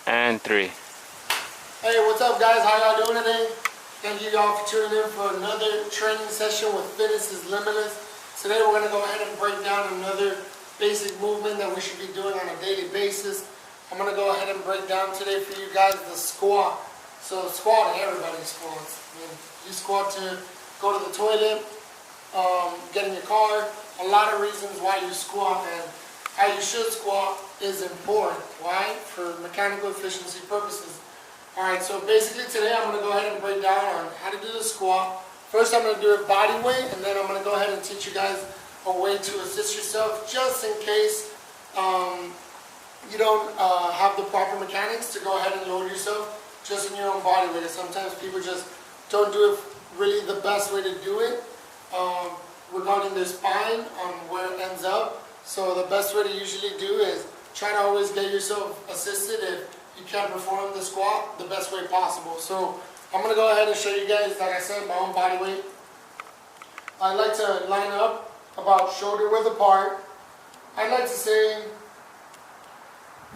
And 3. Hey, what's up guys? How y'all doing today? Thank you y'all for tuning in for another training session with Fitness is Limitless. Today we're going to go ahead and break down another basic movement that we should be doing on a daily basis. I'm going to go ahead and break down today for you guys the squat. So squatting, everybody squats. I mean, you squat to go to the toilet, get in your car. A lot of reasons why you squat, and how you should squat is important. Why? For mechanical efficiency purposes. Alright, so basically today I'm going to go ahead and break down on how to do the squat. First I'm going to do it body weight, and then I'm going to go ahead and teach you guys a way to assist yourself just in case you don't have the proper mechanics to go ahead and load yourself just in your own body weight. Sometimes people just don't do it really the best way to do it regarding their spine on where it ends up. So the best way to usually do is try to always get yourself assisted if you can't perform the squat the best way possible. So I'm going to go ahead and show you guys, like I said, my own body weight. I like to line up about shoulder width apart. I like to say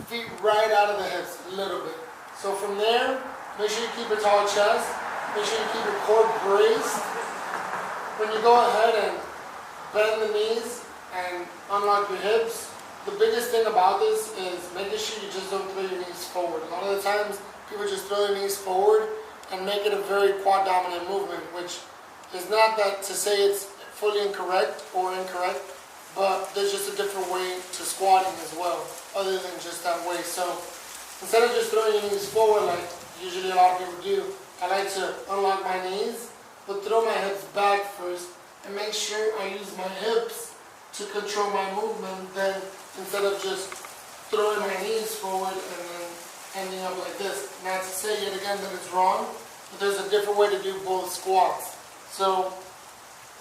feet right out of the hips a little bit. So from there, make sure you keep a tall chest. Make sure you keep your core braced. When you go ahead and bend the knees and unlock your hips, the biggest thing about this is making sure you just don't throw your knees forward. A lot of the times, people just throw their knees forward and make it a very quad dominant movement, which is not that to say it's fully incorrect or incorrect, but there's just a different way to squatting as well, other than just that way. So instead of just throwing your knees forward like usually a lot of people do, I like to unlock my knees, but throw my hips back first and make sure I use my hips to control my movement, then instead of just throwing my knees forward and then ending up like this. Not to say yet again that it's wrong, but there's a different way to do both squats. So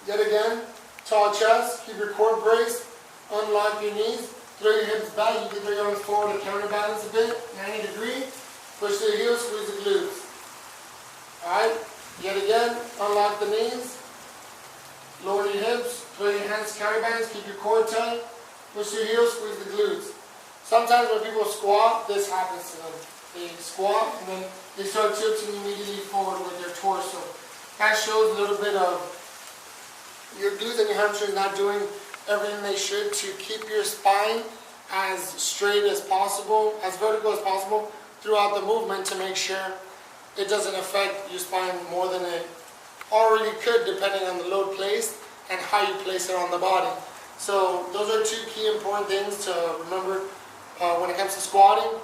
yet again, tall chest, keep your core braced, unlock your knees, throw your hips back. You can throw your arms forward to counterbalance a bit, 90 degrees, push to the heels, squeeze the glutes. Alright, yet again, unlock the knees, lower your hips, throw your hands counterbalance, keep your core tight, push your heels, squeeze the glutes. Sometimes when people squat, this happens to them. They squat and then they start tilting immediately forward with their torso. That shows a little bit of your glutes and your hamstrings not doing everything they should to keep your spine as straight as possible, as vertical as possible throughout the movement, to make sure it doesn't affect your spine more than it already could, depending on the load placed and how you place it on the body. So those are two key important things to remember when it comes to squatting.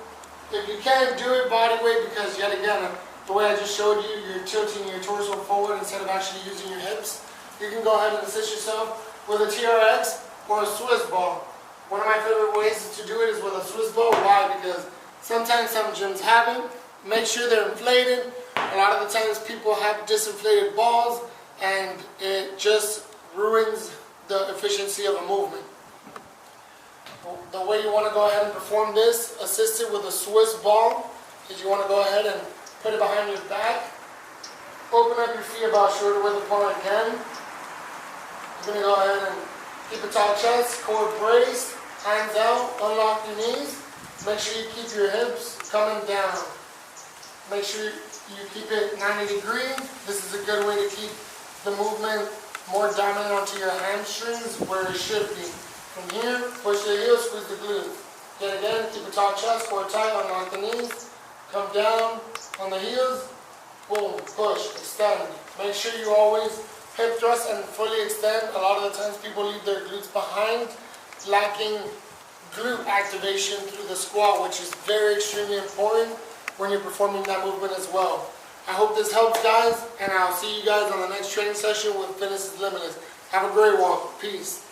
If you can't do it body weight, because yet again, the way I just showed you, you're tilting your torso forward instead of actually using your hips, you can go ahead and assist yourself with a TRX or a Swiss ball. One of my favorite ways to do it is with a Swiss ball. Why? Because sometimes some gyms have it. Make sure they're inflated. A lot of the times people have disinflated balls, and it just ruins the efficiency of a movement. The way you want to go ahead and perform this, assisted with a Swiss ball, is you want to go ahead and put it behind your back. Open up your feet about shoulder width apart again. You're going to go ahead and keep a tall chest, core braced, hands out, unlock your knees. Make sure you keep your hips coming down. Make sure you keep it 90 degrees. This is a good way to keep the movement more dominant onto your hamstrings where it should be. From here, push the heels, squeeze the glutes. Yet again, keep a tall chest, core tight, unlock the knees. Come down on the heels, boom, push, extend. Make sure you always hip thrust and fully extend. A lot of the times people leave their glutes behind, lacking glute activation through the squat, which is very extremely important when you're performing that movement as well. I hope this helps, guys, and I'll see you guys on the next training session with Fitness is Limitless. Have a great one. Peace.